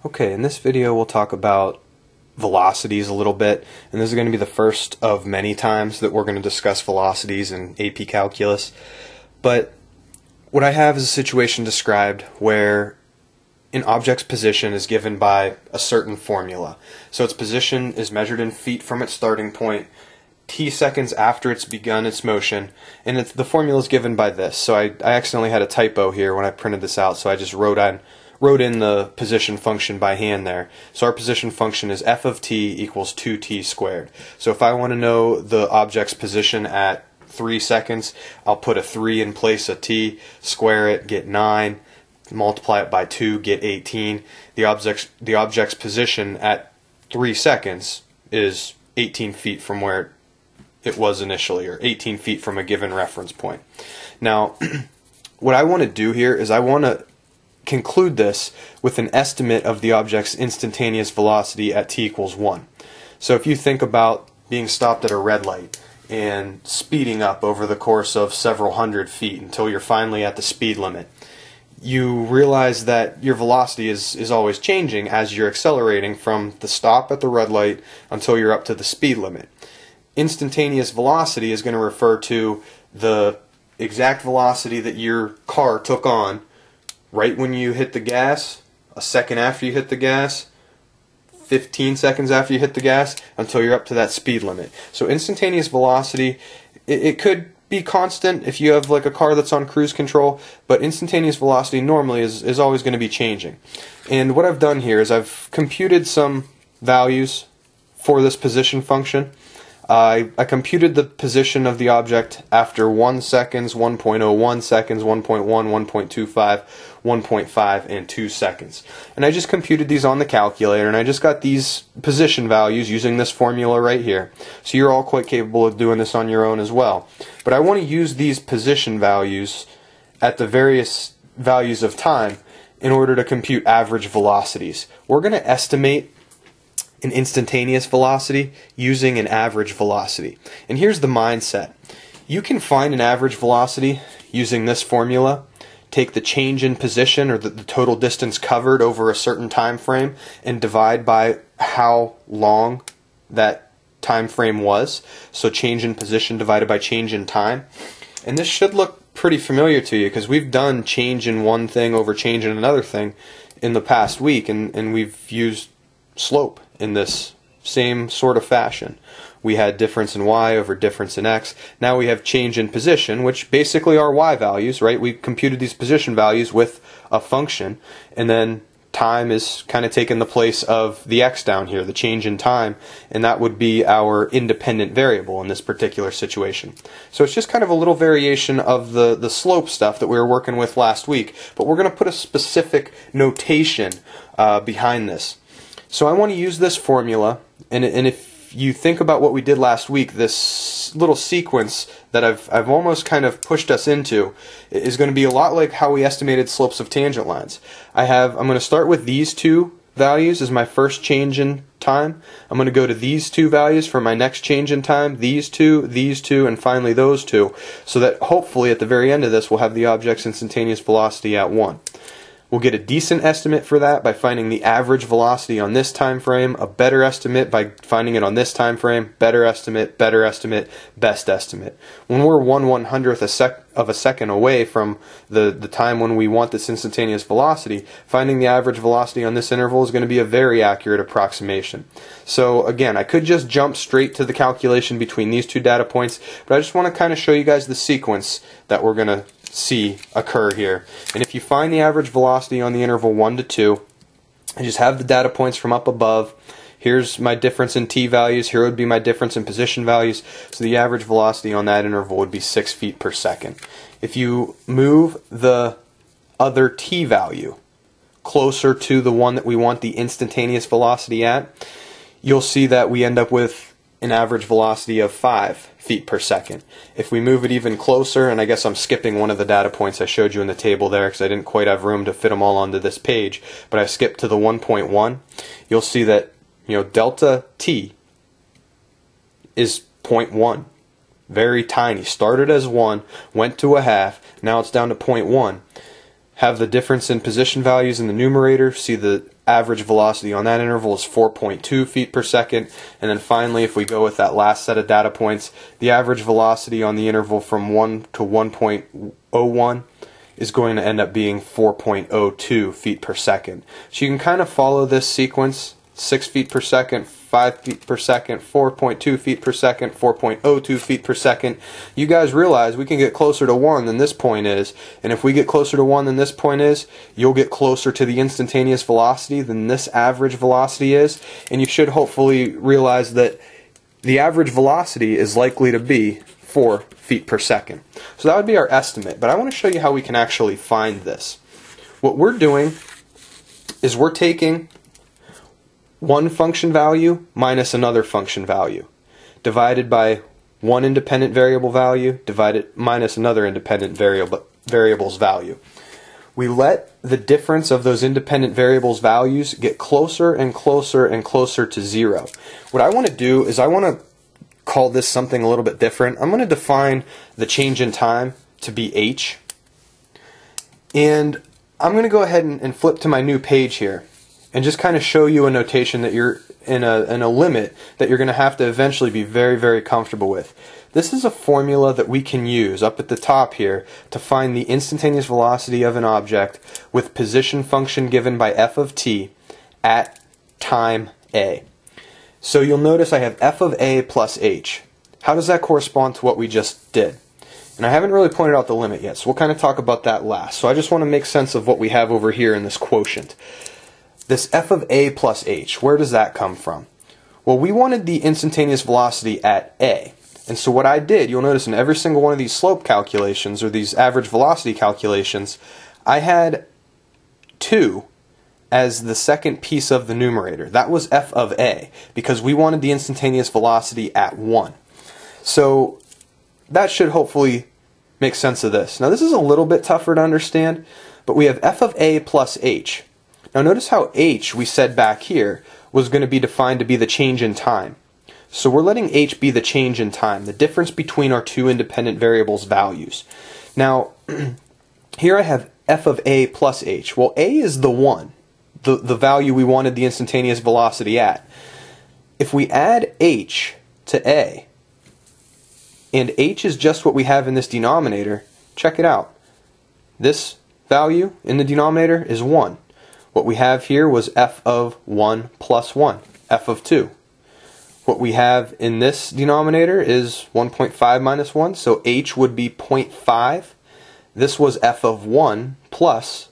Okay, in this video we'll talk about velocities a little bit, and this is going to be the first of many times that we're going to discuss velocities in AP Calculus. But what I have is a situation described where an object's position is given by a certain formula. So its position is measured in feet from its starting point, t seconds after it's begun its motion, and the formula is given by this. So I accidentally had a typo here when I printed this out, so I just wrote in the position function by hand there. So our position function is f of t equals 2t squared. So if I want to know the object's position at 3 seconds, I'll put a 3 in place of t, square it, get 9, multiply it by 2, get 18. The object's position at 3 seconds is 18 feet from where it was initially, or 18 feet from a given reference point. Now, what I want to do here is I want to conclude this with an estimate of the object's instantaneous velocity at t equals 1. So if you think about being stopped at a red light and speeding up over the course of several hundred feet until you're finally at the speed limit, you realize that your velocity is always changing as you're accelerating from the stop at the red light until you're up to the speed limit. Instantaneous velocity is going to refer to the exact velocity that your car took on right when you hit the gas, a second after you hit the gas, 15 seconds after you hit the gas, until you're up to that speed limit. So instantaneous velocity, it could be constant if you have like a car that's on cruise control, but instantaneous velocity normally is always going to be changing. And what I've done here is I've computed some values for this position function. I computed the position of the object after 1 seconds, 1.01 seconds, 1.1, 1.25, 1.5, and 2 seconds. And I just computed these on the calculator, and I just got these position values using this formula right here. So you're all quite capable of doing this on your own as well. But I want to use these position values at the various values of time in order to compute average velocities. We're going to estimate an instantaneous velocity using an average velocity. And here's the mindset. You can find an average velocity using this formula, take the change in position or the total distance covered over a certain time frame and divide by how long that time frame was. So change in position divided by change in time. And this should look pretty familiar to you because we've done change in one thing over change in another thing in the past week, and we've used slope in this same sort of fashion. We had difference in y over difference in x. Now we have change in position, which basically are y values, right? We computed these position values with a function, and then time is kind of taking the place of the x down here, the change in time, and that would be our independent variable in this particular situation. So it's just kind of a little variation of the slope stuff that we were working with last week, but we're going to put a specific notation behind this. So I want to use this formula, and if you think about what we did last week, this little sequence that I've almost kind of pushed us into is going to be a lot like how we estimated slopes of tangent lines. I'm going to start with these two values as my first change in time. I'm going to go to these two values for my next change in time, these two, and finally those two, so that hopefully at the very end of this we'll have the object's instantaneous velocity at 1. We'll get a decent estimate for that by finding the average velocity on this time frame, a better estimate by finding it on this time frame, better estimate, best estimate. When we're 1/100th of a second away from the time when we want this instantaneous velocity, finding the average velocity on this interval is going to be a very accurate approximation. So again, I could just jump straight to the calculation between these two data points, but I just want to kind of show you guys the sequence that we're going to see occur here. And if you find the average velocity on the interval 1 to 2, I just have the data points from up above. Here's my difference in t values, here would be my difference in position values, so the average velocity on that interval would be 6 feet per second. If you move the other t value closer to the one that we want the instantaneous velocity at, you'll see that we end up with an average velocity of 5 feet per second. If we move it even closer, and I guess I'm skipping one of the data points I showed you in the table there because I didn't quite have room to fit them all onto this page, but I skipped to the 1.1, you'll see that delta t is 0.1. Very tiny. Started as 1, went to a half, now it's down to 0.1. have the difference in position values in the numerator. See the average velocity on that interval is 4.2 feet per second. And then finally, if we go with that last set of data points, the average velocity on the interval from 1 to 1.01 is going to end up being 4.02 feet per second. So you can kind of follow this sequence: 6 feet per second, 5 feet per second, 4.2 feet per second, 4.02 feet per second. You guys realize we can get closer to 1 than this point is, and if we get closer to 1 than this point is, you'll get closer to the instantaneous velocity than this average velocity is, and you should hopefully realize that the average velocity is likely to be 4 feet per second. So that would be our estimate, but I want to show you how we can actually find this. What we're doing is we're taking one function value minus another function value, divided by one independent variable value, divided minus another independent variable's value. We let the difference of those independent variables' values get closer and closer and closer to 0. What I want to do is I want to call this something a little bit different. I'm going to define the change in time to be h. And I'm going to go ahead and flip to my new page here and just kind of show you a notation that you're in a limit that you're going to have to eventually be very, very comfortable with. This is a formula that we can use up at the top here to find the instantaneous velocity of an object with position function given by f of t at time a. So you'll notice I have f of a plus h. How does that correspond to what we just did? And I haven't really pointed out the limit yet, so we'll kind of talk about that last. So I just want to make sense of what we have over here in this quotient. This f of a plus h, where does that come from? Well, we wanted the instantaneous velocity at a. And so what I did, you'll notice in every single one of these slope calculations or these average velocity calculations, I had 2 as the second piece of the numerator. That was f of a, because we wanted the instantaneous velocity at 1. So that should hopefully make sense of this. Now this is a little bit tougher to understand, but we have f of a plus h. Now notice how h, we said back here, was going to be defined to be the change in time. So we're letting h be the change in time, the difference between our two independent variables' values. Now, here I have f of a plus h. Well, a is the 1, the value we wanted the instantaneous velocity at. If we add h to a, and h is just what we have in this denominator, check it out. This value in the denominator is 1. What we have here was f of 1 plus 1, f of 2. What we have in this denominator is 1.5 minus 1, so h would be 0.5. This was f of 1 plus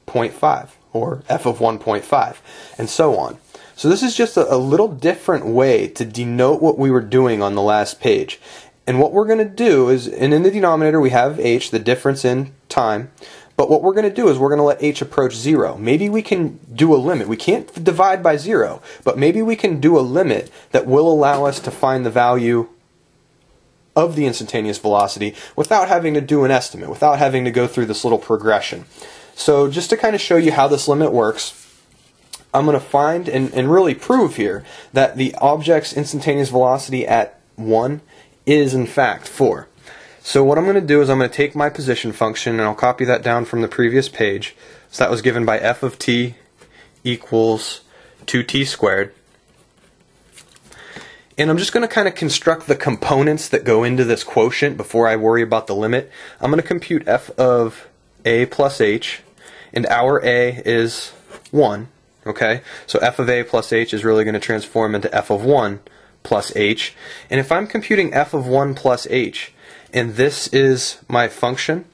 0.5, or f of 1.5, and so on. So this is just a little different way to denote what we were doing on the last page. And what we're going to do is, and in the denominator we have h, the difference in time, but what we're going to do is we're going to let h approach 0. Maybe we can do a limit. We can't divide by 0, but maybe we can do a limit that will allow us to find the value of the instantaneous velocity without having to do an estimate, without having to go through this little progression. So just to kind of show you how this limit works, I'm going to find and really prove here that the object's instantaneous velocity at 1 is in fact 4. So what I'm going to do is I'm going to take my position function and I'll copy that down from the previous page. So that was given by f of t equals 2t squared. And I'm just going to kind of construct the components that go into this quotient before I worry about the limit. I'm going to compute f of a plus h, and our a is 1. Okay, so f of a plus h is really going to transform into f of 1 plus h. And if I'm computing f of 1 plus h, and this is my function,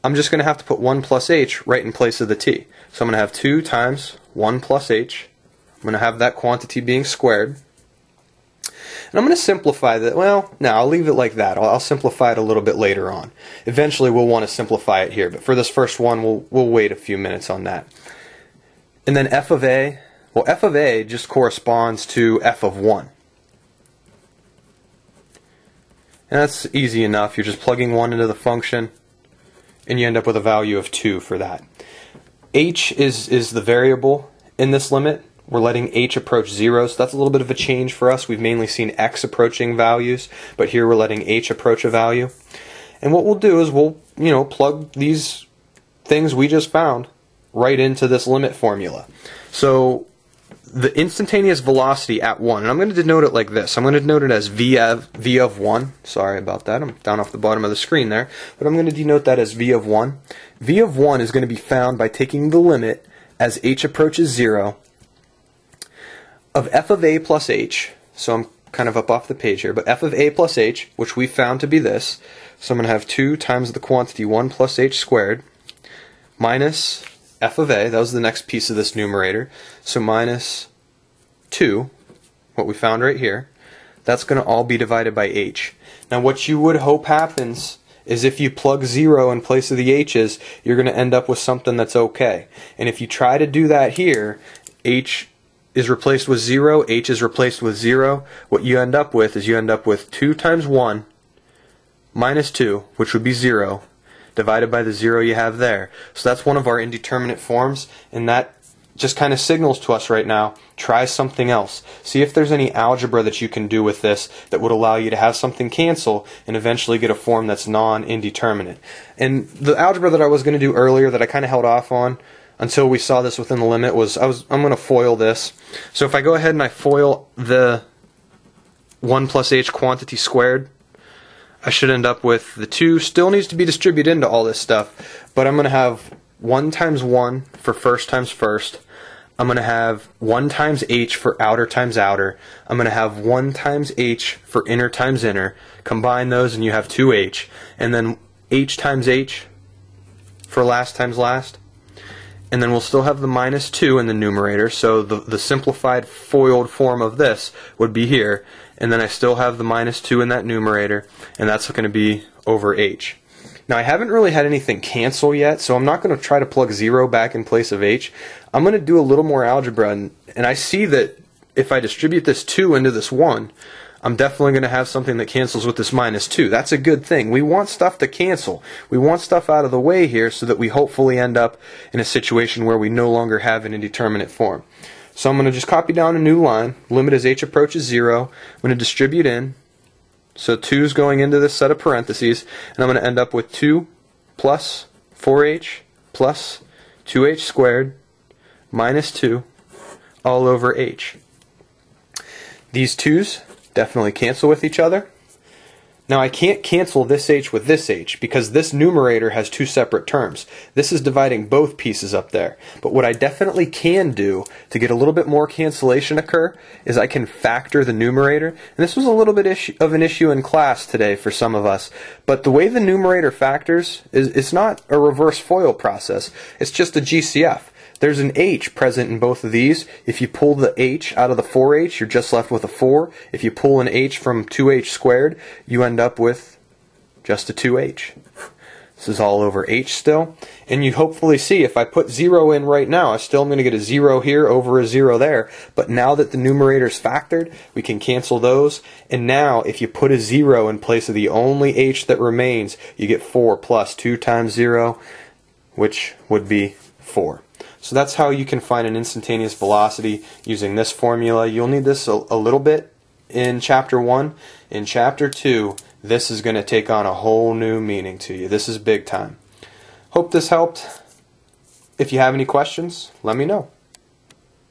I'm just going to have to put 1 plus h right in place of the t. So I'm going to have 2 times 1 plus h. I'm going to have that quantity being squared. And I'm going to simplify that. Well, no, I'll leave it like that. I'll simplify it a little bit later on. Eventually we'll want to simplify it here, but for this first one we'll wait a few minutes on that. And then f of a, well, f of a just corresponds to f of 1. And that's easy enough. You're just plugging 1 into the function, and you end up with a value of 2 for that. H is the variable in this limit. We're letting h approach 0, so that's a little bit of a change for us. We've mainly seen x approaching values, but here we're letting h approach a value. And what we'll do is we'll, plug these things we just found right into this limit formula. So the instantaneous velocity at 1, and I'm going to denote it like this. I'm going to denote it as v of 1. Sorry about that. I'm down off the bottom of the screen there. But I'm going to denote that as v of 1. v of 1 is going to be found by taking the limit as h approaches 0 of f of a plus h. So I'm kind of up off the page here, but f of a plus h, which we found to be this. So I'm going to have 2 times the quantity 1 plus h squared minus f of a, that was the next piece of this numerator, so minus 2, what we found right here, that's going to all be divided by h. Now what you would hope happens is if you plug 0 in place of the h's, you're going to end up with something that's okay. And if you try to do that here, h is replaced with 0, h is replaced with 0, what you end up with is you end up with 2 times 1 minus 2, which would be 0, divided by the 0 you have there. So that's one of our indeterminate forms, and that just kind of signals to us right now, try something else. See if there's any algebra that you can do with this that would allow you to have something cancel and eventually get a form that's non-indeterminate. And the algebra that I was going to do earlier that I kind of held off on until we saw this within the limit was, I'm going to FOIL this. So if I go ahead and I FOIL the 1 plus h quantity squared, I should end up with the 2 still needs to be distributed into all this stuff, but I'm going to have 1 times 1 for first times first. I'm going to have 1 times h for outer times outer. I'm going to have 1 times h for inner times inner. Combine those and you have 2h. And then h times h for last times last. And then we'll still have the minus 2 in the numerator, so the simplified FOILed form of this would be here. And then I still have the minus 2 in that numerator, and that's going to be over h. Now I haven't really had anything cancel yet, so I'm not going to try to plug 0 back in place of h. I'm going to do a little more algebra, and I see that if I distribute this 2 into this 1, I'm definitely going to have something that cancels with this minus 2. That's a good thing. We want stuff to cancel. We want stuff out of the way here so that we hopefully end up in a situation where we no longer have an indeterminate form. So I'm going to just copy down a new line, limit as h approaches 0. I'm going to distribute in. So 2 is going into this set of parentheses, and I'm going to end up with 2 plus 4h plus 2h squared minus 2 all over h. These 2's definitely cancel with each other. Now I can't cancel this h with this h because this numerator has 2 separate terms. This is dividing both pieces up there. But what I definitely can do to get a little bit more cancellation occur is I can factor the numerator. And this was a little bit of an issue in class today for some of us. But the way the numerator factors is it's not a reverse FOIL process. It's just a GCF. There's an h present in both of these. If you pull the h out of the 4h, you're just left with a 4. If you pull an h from 2h squared, you end up with just a 2h. This is all over h still. And you hopefully see if I put 0 in right now, I still am going to get a 0 here over a 0 there. But now that the numerator is factored, we can cancel those. And now if you put a 0 in place of the only h that remains, you get 4 plus 2 times 0, which would be 4. So that's how you can find an instantaneous velocity using this formula. You'll need this a little bit in Chapter 1. In Chapter 2, this is going to take on a whole new meaning to you. This is big time. Hope this helped. If you have any questions, let me know.